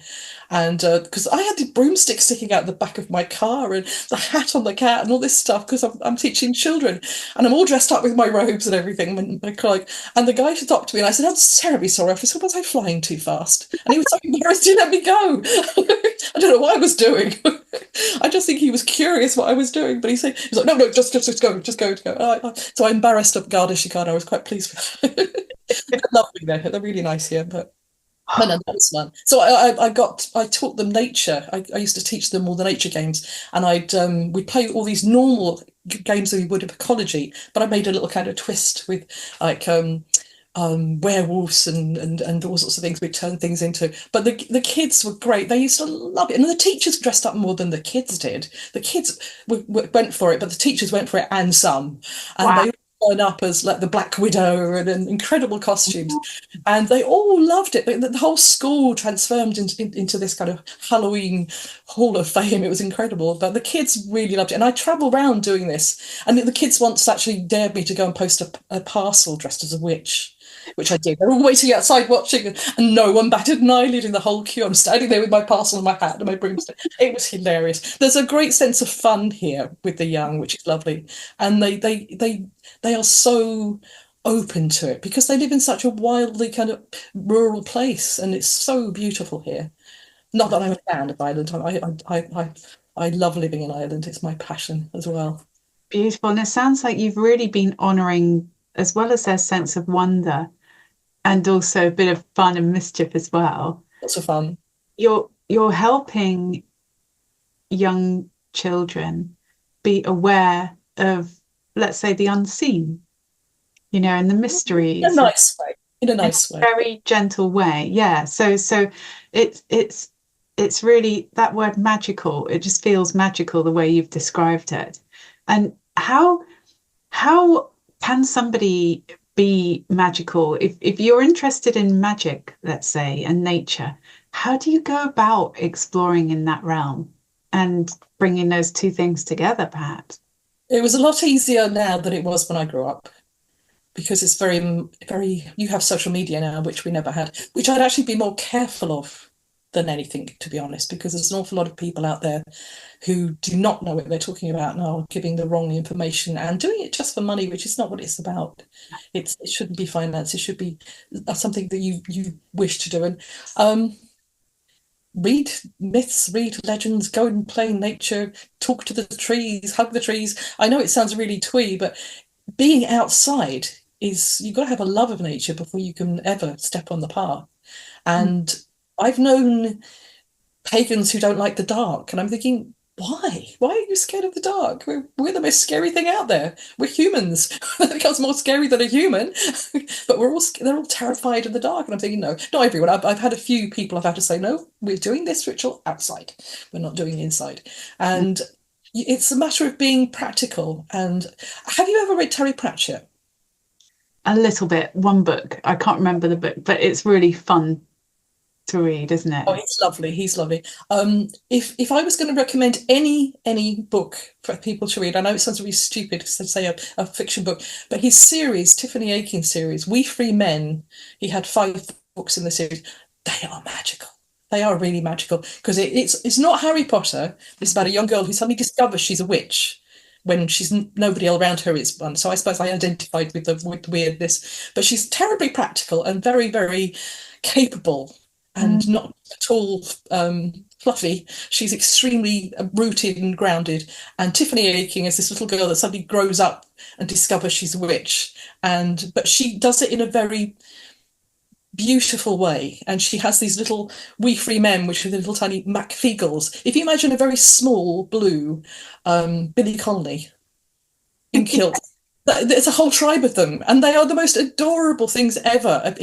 And because I had the broomstick sticking out the back of my car and the hat on the cat and all this stuff because I'm teaching children. And I'm all dressed up with my robes and everything. And the guy stopped me and I said, "I'm terribly sorry, officer. Was I flying too fast?" And he was so embarrassed he let me go. I don't know what I was doing. I just think he was curious what I was doing. But he was like, "No, just go, just go." So I embarrassed up Garda Síochána. I was quite pleased with that. They're lovely there. They're really nice here, but no, that was fun. So I taught them nature. I used to teach them all the nature games, and we'd play all these normal games that we would of ecology, but I made a little kind of twist with like werewolves and all sorts of things we'd turn things into. But the kids were great. They used to love it, and the teachers dressed up more than the kids did. The kids went for it, but the teachers went for it and some, and Wow. they up as like the Black Widow and in incredible costumes, and they all loved it. The whole school transformed into this kind of Halloween Hall of Fame. It was incredible, but the kids really loved it. And I travel around doing this, and the kids once actually dared me to go and post a parcel dressed as a witch, which I did. They were all waiting outside watching, and no one batted an eyelid in the whole queue. I'm standing there with my parcel and my hat and my broomstick. It was hilarious. There's a great sense of fun here with the young, which is lovely, and they are so open to it because they live in such a wildly kind of rural place, and it's so beautiful here. Not that I'm a fan of Ireland. I love living in Ireland. It's my passion as well. Beautiful. And it sounds like you've really been honouring, as well as their sense of wonder and also a bit of fun and mischief as well. Lots of fun. You're helping young children be aware of, let's say, the unseen, and the In a mysteries nice way. In a in a nice way. very gentle way. Yeah. So it's really that word magical. It just feels magical the way you've described it. And how can somebody be magical if you're interested in magic, let's say, and nature? How do you go about exploring in that realm and bringing those two things together, perhaps? It was a lot easier now than it was when I grew up because it's very, very, you have social media now, which we never had, which I'd actually be more careful of than anything, to be honest, because there's an awful lot of people out there who do not know what they're talking about and are giving the wrong information and doing it just for money, which is not what it's about. It shouldn't be finance. It should be something that you wish to do. And read myths, read legends, go and play in nature, talk to the trees, hug the trees. I know it sounds really twee, but being outside you've got to have a love of nature before you can ever step on the path. And I've known pagans who don't like the dark, and I'm thinking, Why are you scared of the dark? We're the most scary thing out there. We're humans. That becomes more scary than a human. But they're all terrified of the dark. And I'm thinking, no, not everyone. I've had a few people I've had to say, no, we're doing this ritual outside. We're not doing it inside. And it's a matter of being practical. And have you ever read Terry Pratchett? A little bit, one book. I can't remember the book, but it's really fun to read, isn't Oh, it? he's lovely. He's lovely. If I was going to recommend any book for people to read, I know it sounds really stupid to say a fiction book, but his series, Tiffany Aching series, We Free Men, he had 5 books in the series. They are magical. They are really magical because it's not Harry Potter. It's about a young girl who suddenly discovers she's a witch when nobody around her is one. So I suppose I identified with the weirdness, but she's terribly practical and very, very capable and Mm. not at all fluffy. She's extremely rooted and grounded. And Tiffany Aching is this little girl that suddenly grows up and discovers she's a witch. But she does it in a very beautiful way. And she has these little wee free men, which are the little tiny MacFeagles. If you imagine a very small blue Billy Connolly in kilt. There's a whole tribe of them, and they are the most adorable things ever.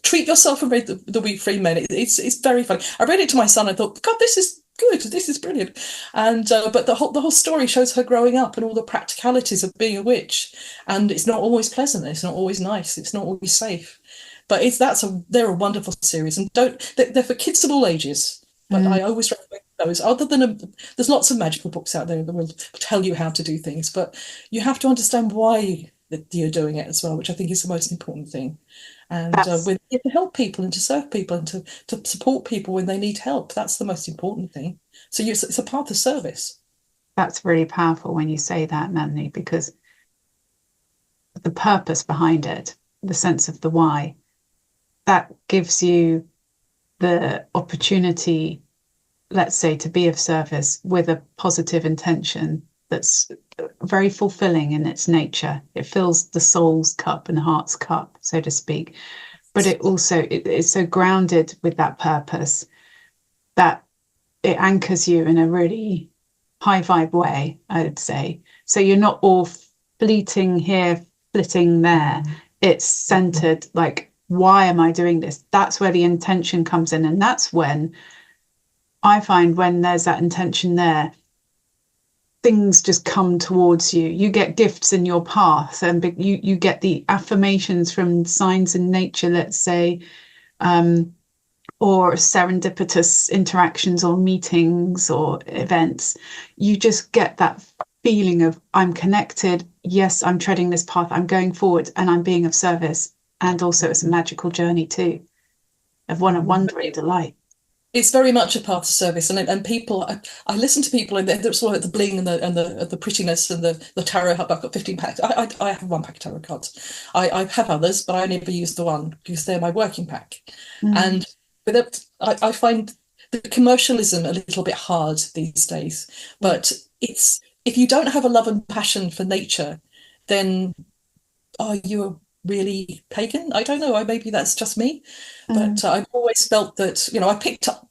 Treat yourself and read the Wee Free Men. It's very funny. I read it to my son. I thought, God, this is good. This is brilliant. And but the whole story shows her growing up and all the practicalities of being a witch. And it's not always pleasant. It's not always nice. It's not always safe. But they're a wonderful series, and they're for kids of all ages. But Mm. I always recommend those. There's lots of magical books out there that will tell you how to do things, but you have to understand why that you're doing it as well, which I think is the most important thing. And That's we're here to help people and to serve people and to support people when they need help. That's the most important thing. So it's a part of service. that's really powerful when you say that, Melanie, because the purpose behind it, the sense of the why, that gives you the opportunity, let's say, to be of service with a positive intention that's very fulfilling in its nature. It fills the soul's cup and heart's cup, so to speak. But it is so grounded with that purpose that it anchors you in a really high vibe way, I would say. So you're not all fleeting here, flitting there. It's centered, like, why am I doing this? That's where the intention comes in. And that's when I find when there's that intention there, things just come towards you. You get gifts in your path, and you get the affirmations from signs in nature, let's say, or serendipitous interactions or meetings or events. You just get that feeling of, I'm connected. Yes, I'm treading this path. I'm going forward and I'm being of service. And also it's a magical journey too, of one of wonder and delight. It's very much a part of service, and people. I listen to people, and they're sort of the bling and the prettiness and the tarot. I've got 15 packs. I have one pack of tarot cards. I have others, but I never use the one because they're my working pack. Mm. And with it, I find the commercialism a little bit hard these days. But it's if you don't have a love and passion for nature, then are you really pagan? I don't know. Maybe that's just me, Mm. but I've always felt that I picked up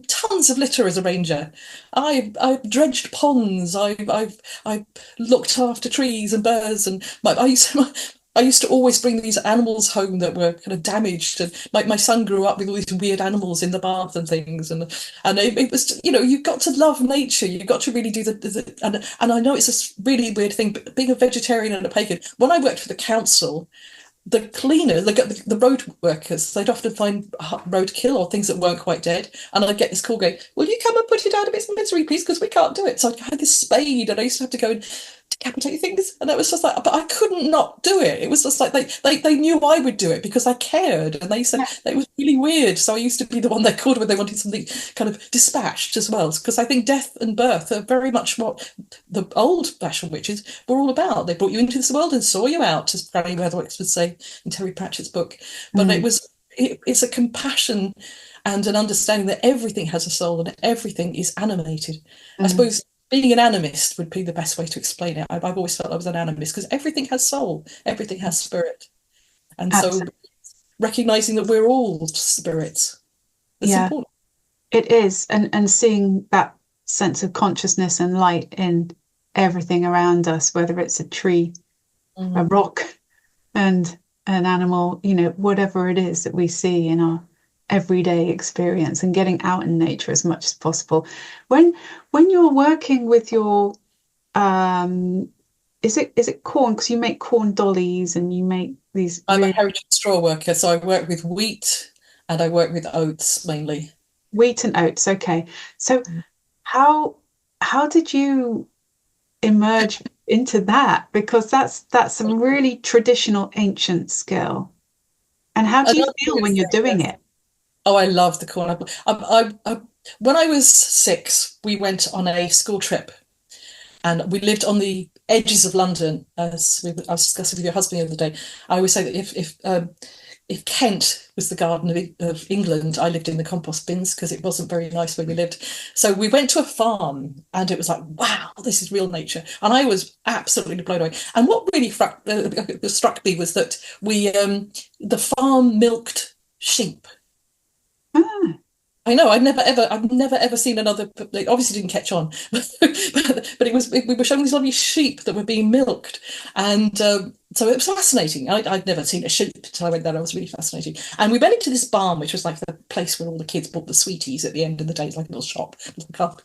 tons of litter as a ranger. I've dredged ponds. I've looked after trees and birds, and I used to always bring these animals home that were kind of damaged, and my son grew up with all these weird animals in the bath and things, and it was you've got to love nature. You've got to really do and I know it's a really weird thing, but being a vegetarian and a pagan. When I worked for the council, the cleaners, the road workers, they'd often find roadkill or things that weren't quite dead. And I'd get this call going, will you come and put it out of its misery, please? Because we can't do it. So I had this spade and I used to have to go and decapitate things. And it was just like, but I couldn't not do it. It was just like they knew I would do it because I cared. And they said Yeah. that it was really weird. So I used to be the one they called when they wanted something kind of dispatched as well. Because I think death and birth are very much what the old-fashioned witches were all about. They brought you into this world and saw you out, as Granny Weatherwax would say in Terry Pratchett's book. But Mm. it's a compassion and an understanding that everything has a soul and everything is animated. I Mm. suppose being an animist would be the best way to explain it. I've always felt I was an animist because everything has soul, everything has spirit. And so Absolutely. recognizing that we're all spirits, it's Yeah, important. it is. And seeing that sense of consciousness and light in everything around us, whether it's a tree, a Mhm. rock, and an animal, whatever it is that we see in our everyday experience, and getting out in nature as much as possible. When when you're working with your um is it corn? Because you make corn dollies and you make these I'm a really heritage straw worker, so I work with wheat and I work with oats mainly. wheat and oats. Okay. So how how did you emerge into that? Because that's some really traditional ancient skill. And how do you Another feel weird when you're thing, doing yes. it? Oh, I love the corn. When I was 6, we went on a school trip and we lived on the edges of London. I was discussing with your husband the other day. I always say that if Kent was the Garden of England, I lived in the compost bins because it wasn't very nice where we lived. So we went to a farm and it was like, wow, this is real nature. And I was absolutely blown away. And what really struck me was that the farm milked sheep. Ah, I know. I've never ever seen another. They obviously didn't catch on, but we were showing these lovely sheep that were being milked, and so it was fascinating. I'd never seen a sheep until I went there. It was really fascinating. And we went into this barn, which was like the place where all the kids bought the sweeties at the end of the day. It's like a little shop, kind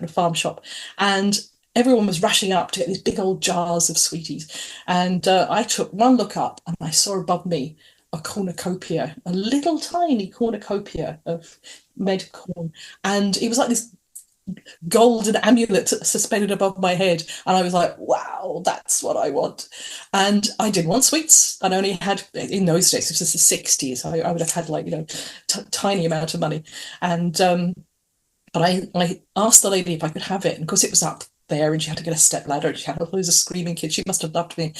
of farm shop, and everyone was rushing up to get these big old jars of sweeties. And I took one look up, and I saw above me a cornucopia, a little tiny cornucopia of made of corn. And it was like this golden amulet suspended above my head. And I was like, wow, that's what I want. And I didn't want sweets. I only had, in those days, this was the 60s, I would have had like, tiny amount of money. And, but I asked the lady if I could have it. And of course, it was up there and she had to get a step ladder and she had all those screaming kids. She must have loved me.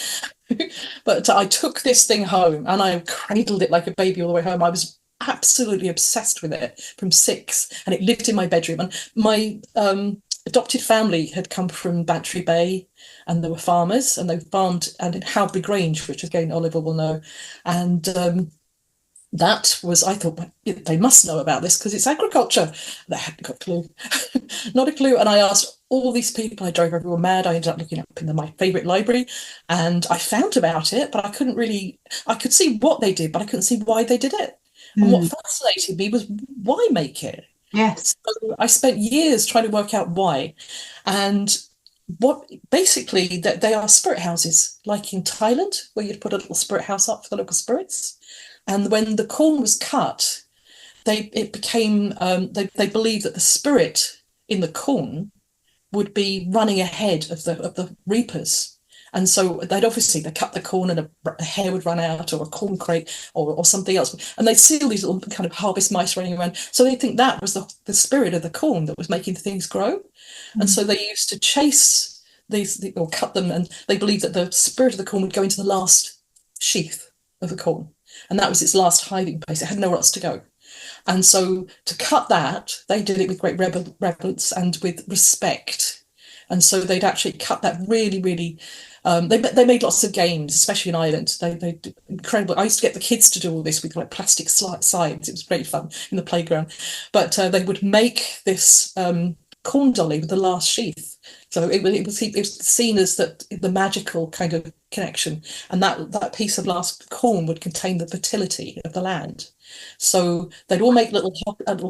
But I took this thing home and I cradled it like a baby all the way home. I was absolutely obsessed with it from 6, and it lived in my bedroom. And my adopted family had come from Bantry Bay, and they were farmers, and they farmed and in Howbury Grange, which again Oliver will know. And that was, I thought, well, they must know about this because it's agriculture. They hadn't got a clue, not a clue. And I asked all these people, I drove everyone mad. I ended up looking up in my favourite library and I found about it, but I couldn't really, I could see what they did, but I couldn't see why they did it. And what hmm, fascinated me was why make it? yes. So I spent years trying to work out why. And what basically that they are spirit houses, like in Thailand, where you'd put a little spirit house up for the local spirits. And when the corn was cut, it became they believed that the spirit in the corn would be running ahead of the reapers. And so they cut the corn and a hair would run out or a corn crate or something else. And they'd see all these little kind of harvest mice running around. So they think that was the spirit of the corn that was making things grow. And Mm. so they used to chase these or cut them. And they believed that the spirit of the corn would go into the last sheath of the corn. And that was its last hiding place. It had nowhere else to go. And so to cut that, they did it with great reverence and with respect. And so they'd actually cut that really, really. They made lots of games, especially in Ireland. They did incredible. I used to get the kids to do all this with like plastic sides. It was great fun in the playground. But they would make this corn dolly with the last sheath. So it was seen as that the magical kind of connection, and that piece of last corn would contain the fertility of the land. So they'd all make little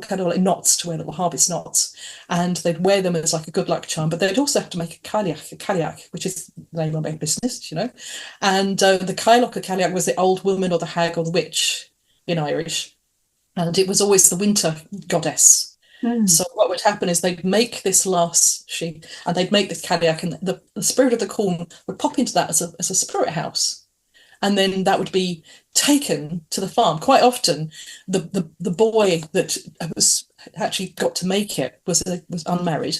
kind of like knots to wear, little harvest knots, and they'd wear them as like a good luck charm. But they'd also have to make a caliach, which is the name of my business, And the Kyloch or caliach was the old woman or the hag or the witch in Irish, and it was always the winter goddess. Mm. So what would happen is they'd make this last sheep and they'd make this cadillac and the spirit of the corn would pop into that as a spirit house. And then that would be taken to the farm. Quite often, the boy that was actually got to make it was unmarried,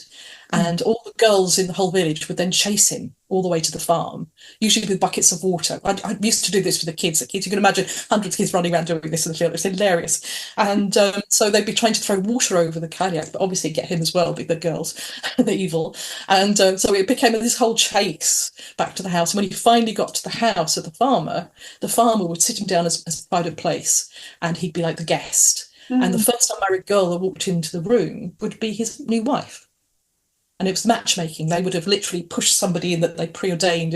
Mm. and all the girls in the whole village would then chase him all the way to the farm, usually with buckets of water. I used to do this for the kids. You can imagine hundreds of kids running around doing this in the field. It's hilarious. And so they'd be trying to throw water over the cadillac, but obviously get him as well, the girls, the evil. And so it became this whole chase back to the house. And when he finally got to the house of the farmer would sit him down as pride of place, and he'd be like the guest. And the Mm. first unmarried girl that walked into the room would be his new wife. and it was matchmaking. They would have literally pushed somebody in that they preordained.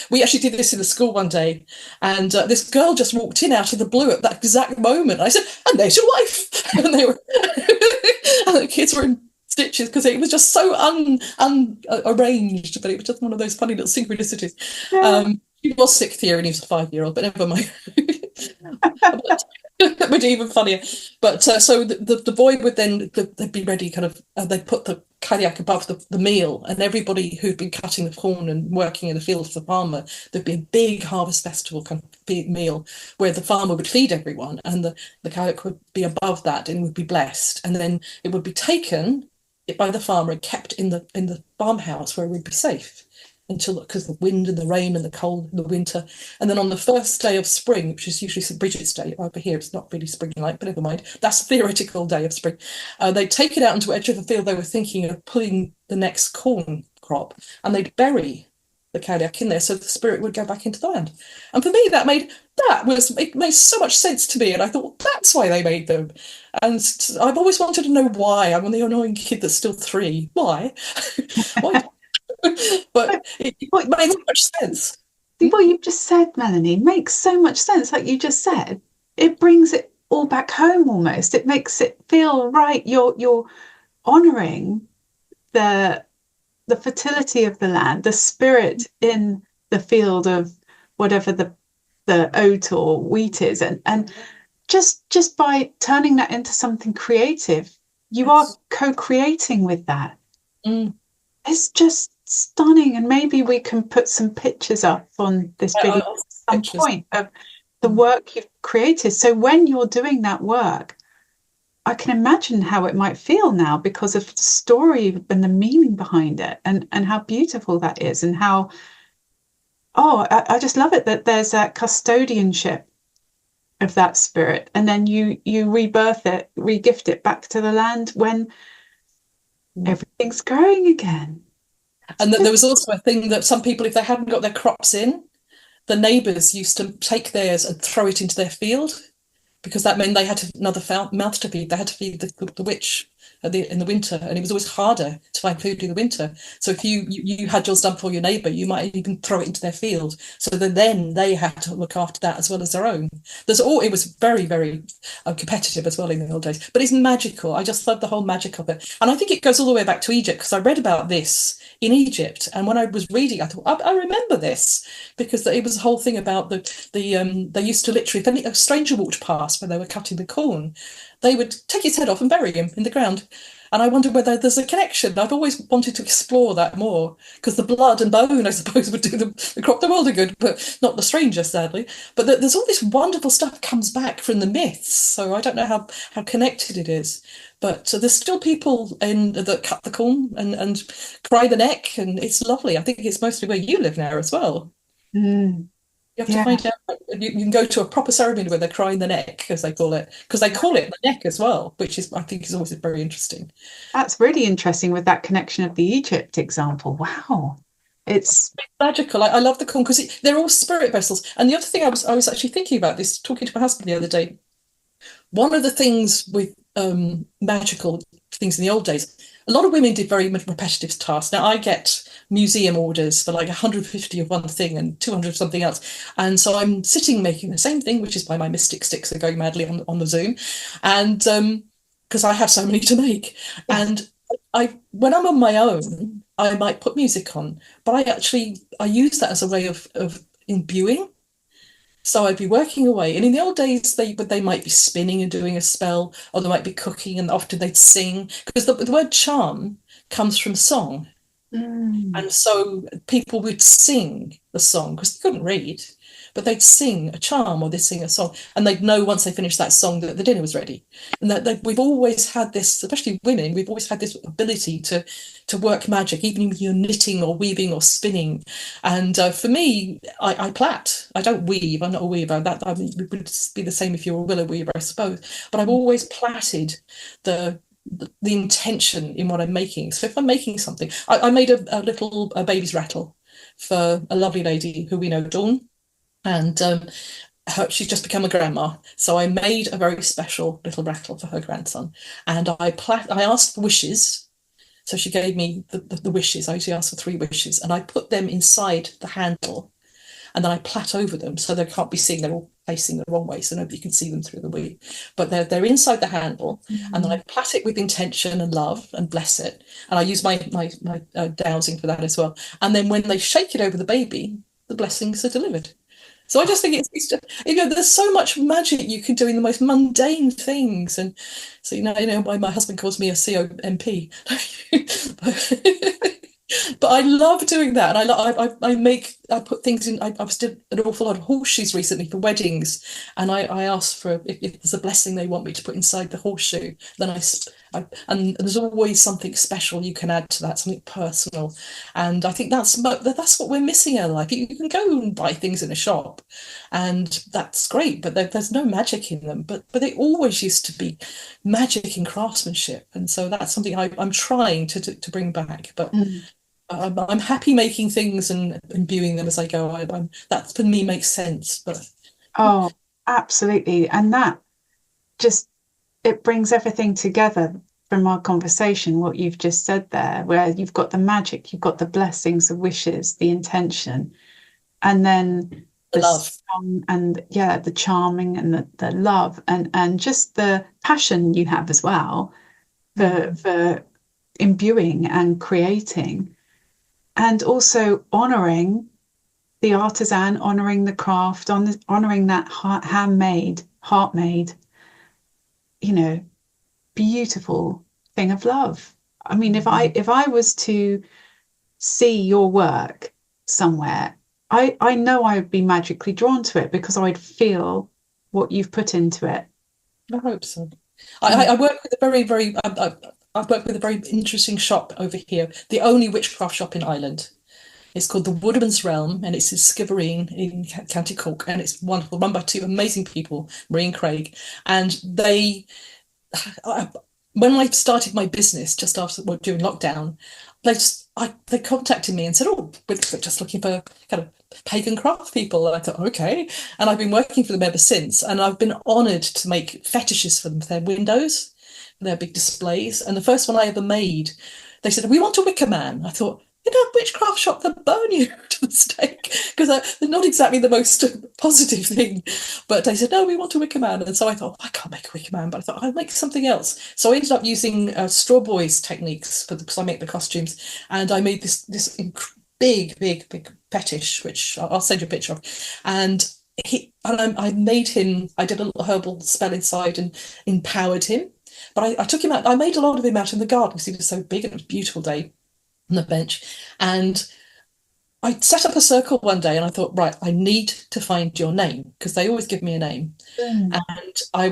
We actually did this in the school one day, and this girl just walked in out of the blue at that exact moment. I said, "And there's your wife," and they were, and the kids were in stitches because it was just so arranged, but it was just one of those funny little synchronicities. Yeah. He was 6th year and he was a 5-year-old, but never mind. That would be even funnier. But so the boy would then they'd be ready, kind of. They'd put the kayak above the meal, and everybody who'd been cutting the corn and working in the field for the farmer, there'd be a big harvest festival kind of big meal where the farmer would feed everyone, and the kayak would be above that and would be blessed, and then it would be taken by the farmer and kept in the farmhouse where it would be safe until, because the wind and the rain and the cold and the winter. And then on the first day of spring, which is usually St. Bridget's Day, over here it's not really spring-like, but never mind, that's a theoretical day of spring, they'd take it out into the edge of the field they were thinking of pulling the next corn crop, and they'd bury the kayak in there so the spirit would go back into the land. And for me, it made so much sense to me, and I thought that's why they made them. And I've always wanted to know why. I'm the annoying kid that's still 3. Why? Why? But it made so much sense. What you've just said, Melanie, makes so much sense. Like you just said, it brings it all back home almost. It makes it feel right. You're honouring the fertility of the land, the spirit in the field of whatever the oat or wheat is, and just by turning that into something creative, you are co-creating with that. Mm. It's just stunning, and maybe we can put some pictures up on this video at some point of the work you've created. So when you're doing that work, I can imagine how it might feel now because of the story and the meaning behind it, and how beautiful that is, and how, I just love it that there's a custodianship of that spirit, and then you rebirth it, regift it back to the land when everything's growing again. And there was also a thing that some people, if they hadn't got their crops in, the neighbours used to take theirs and throw it into their field, because that meant they had another mouth to feed. They had to feed the witch in the winter, and it was always harder to find food in the winter. So if you had yours done for your neighbour, you might even throw it into their field. So then they had to look after that as well as their own. It was very, very competitive as well in the old days. But it's magical. I just love the whole magic of it. And I think it goes all the way back to Egypt, because I read about this in Egypt. And when I was reading, I thought, I remember this, because it was a whole thing about they used to literally, if a stranger walked past when they were cutting the corn, they would take his head off and bury him in the ground. And I wonder whether there's a connection. I've always wanted to explore that more, because the blood and bone, I suppose, would do the crop the world of good, but not the stranger, sadly. But there's all this wonderful stuff comes back from the myths. So I don't know how connected it is. But there's still people that cut the corn and cry the neck, and it's lovely. I think it's mostly where you live now as well. Mm. You have to find out. You can go to a proper ceremony where they're crying the neck, as they call it, because they call it the neck as well, which I think is always very interesting. That's really interesting with that connection of the Egypt example. Wow, it's magical. I love the corn because they're all spirit vessels. And the other thing I was actually thinking about this, talking to my husband the other day. One of the things with magical things in the old days, a lot of women did very repetitive tasks. Now I get museum orders for like 150 of one thing and 200 of something else, and so I'm sitting making the same thing, which is why my mystic sticks are going madly on the Zoom, and because I have so many to make. And when I'm on my own, I might put music on, but I use that as a way of imbuing. So I'd be working away, and in the old days, they might be spinning and doing a spell, or they might be cooking, and often they'd sing, because the word charm comes from song. And so people would sing the song because they couldn't read, but they'd sing a charm or they'd sing a song, and they'd know once they finished that song that the dinner was ready. And that we've always had this, especially women, we've always had this ability to work magic, even when you're knitting or weaving or spinning. And for me, I plait. I don't weave. I'm not a weaver. That it would be the same if you were a willow weaver, I suppose. But I've always plaited the intention in what I'm making. So if I'm making something, I made a little baby's rattle for a lovely lady who we know, Dawn, and she's just become a grandma. So I made a very special little rattle for her grandson, and I asked for wishes So she gave me the wishes. I usually ask for 3 wishes, and I put them inside the handle, and then I plait over them so they can't be seen. They're all facing the wrong way, so nobody can see them through the weed. But they're inside the handle, and then I Mm. plait it with intention and love and bless it. And I use my dowsing for that as well. And then when they shake it over the baby, the blessings are delivered. So I just think it's just, there's so much magic you can do in the most mundane things. And so, why my husband calls me a COMP. But I love doing that, and I put things in. I did an awful lot of horseshoes recently for weddings, and I asked for if there's a blessing they want me to put inside the horseshoe. Then and there's always something special you can add to that, something personal, and I think that's what we're missing in our life. You can go and buy things in a shop, and that's great, but there's no magic in them. But they always used to be magic in craftsmanship, and so that's something I'm trying to bring back. But Mm. I'm happy making things and viewing them as I go. That for me makes sense. But Oh, absolutely. And that just it brings everything together from our conversation, what you've just said there, where you've got the magic, you've got the blessings, the wishes, the intention, and then the the love. song and yeah, the charming and the love and just the passion you have as well for imbuing and creating, and also honoring the artisan, honoring the craft, honoring that handmade, heart made, you know, beautiful thing of love. I mean, if I was to see your work somewhere, I know I would be magically drawn to it because I'd feel what you've put into it. I hope so. Mm. I work with a very I've worked with a very interesting shop over here, the only witchcraft shop in Ireland. It's called the Woodman's Realm, and it's in Skibbereen in County Cork, and it's wonderful, run by 2 amazing people, Marie and Craig. And I, when I started my business just after during lockdown, they contacted me and said, "Oh, we're just looking for kind of pagan craft people." And I thought, okay, and I've been working for them ever since, and I've been honoured to make fetishes for them for their windows, for their big displays. And the first one I ever made, they said, "We want a wicker man." I thought, witchcraft shop that burn you to the stake, because they're not exactly the most positive thing. But they said, "No, we want a wicker man." And so I thought, I can't make a wicker man, but I thought I'll make something else. So I ended up using straw boys techniques because I make the costumes, and I made this big fetish, which I'll send you a picture of. And I made him. I did a little herbal spell inside and empowered him. But I took him out. I made a lot of him out in the garden because he was so big and it was a beautiful day on the bench. And I set up a circle one day and I thought, right, I need to find your name because they always give me a name. Mm. And I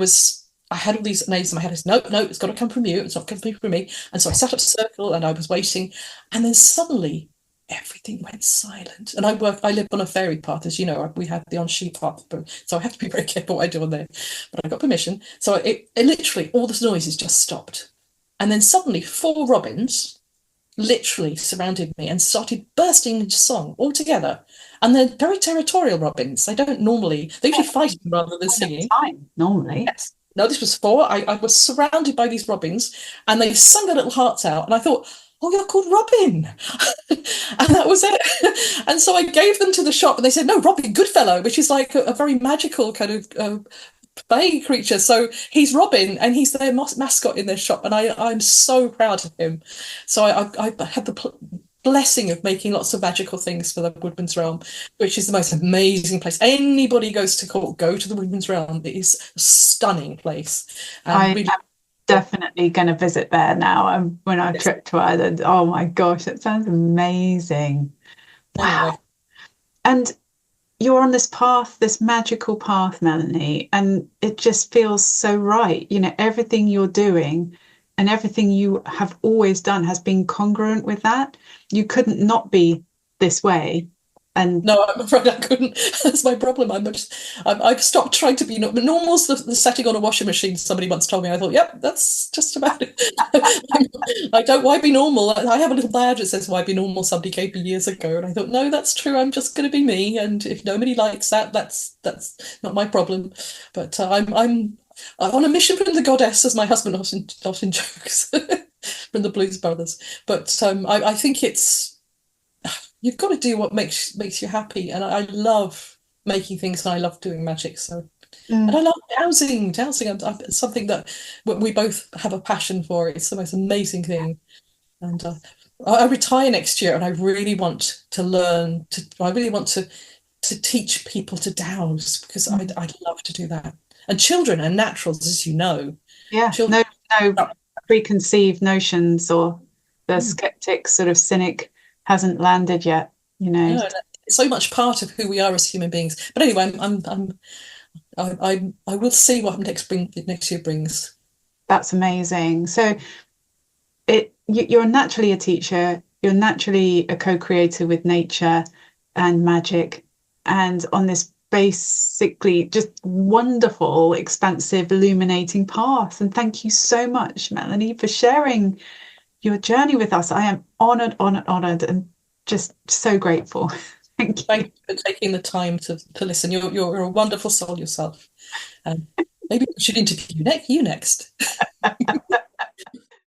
had all these names in my head. I said, no, it's got to come from you. It's not coming from me. And so I set up a circle and I was waiting. And then suddenly everything went silent. And I live on a fairy path, as you know, we have the on-sheep path, so I have to be very careful what I do on there. But I got permission. So it literally, all the noises just stopped. And then suddenly 4 robins literally surrounded me and started bursting into song all together. And they're very territorial robins. They usually fight rather than singing. Time normally. Yes. No, this was 4. I was surrounded by these robins and they sung their little hearts out. And I thought, oh, you're called Robin. And that was it. And so I gave them to the shop and they said, no, Robin Goodfellow, which is like a very magical kind of bay creature. So he's Robin and he's their mascot in their shop. And I'm so proud of him. So I had the blessing of making lots of magical things for the Woodman's Realm, which is the most amazing place. Anybody goes to Cork, go to the Woodman's Realm. It is a stunning place. I And really, am definitely going to visit there now. When I yes. trip to Ireland. Oh my gosh, that sounds amazing. Anyway, Wow. And you're on this path, this magical path, Melanie, and it just feels so right. Everything you're doing and everything you have always done has been congruent with that. You couldn't not be this way. And no, I'm afraid I couldn't. That's my problem. I've stopped trying to be normal. Normal's the setting on a washing machine. Somebody once told me. I thought, yep, that's just about it. I don't. Why be normal? I have a little badge that says "Why be normal." Somebody gave me years ago, and I thought, no, that's true. I'm just going to be me, and if nobody likes that, that's not my problem. But I'm on a mission from the goddess, as my husband often jokes. from the Blues Brothers. But I think it's you've got to do what makes you happy, and I love making things, and I love doing magic. So, and I Mm. love dowsing. Dowsing, it's something that we both have a passion for. It's the most amazing thing, and I retire next year, and I really want to learn to. I really want to teach people to douse because Mm. I'd love to do that. And children and naturals, as you know, Yeah, children. no preconceived notions, or the Mm. skeptic sort of cynic hasn't landed yet, you know. No, it's so much part of who we are as human beings. But anyway, I will see what next year brings. That's amazing. So you're naturally a teacher, you're naturally a co-creator with nature and magic, and on this basically just wonderful, expansive, illuminating path. And thank you so much, Melanie, for sharing your journey with us. I am honored, honored, honored, and just so grateful. Thank Thank you. you for taking the time to listen. You're a wonderful soul yourself. Um, maybe we should interview you next.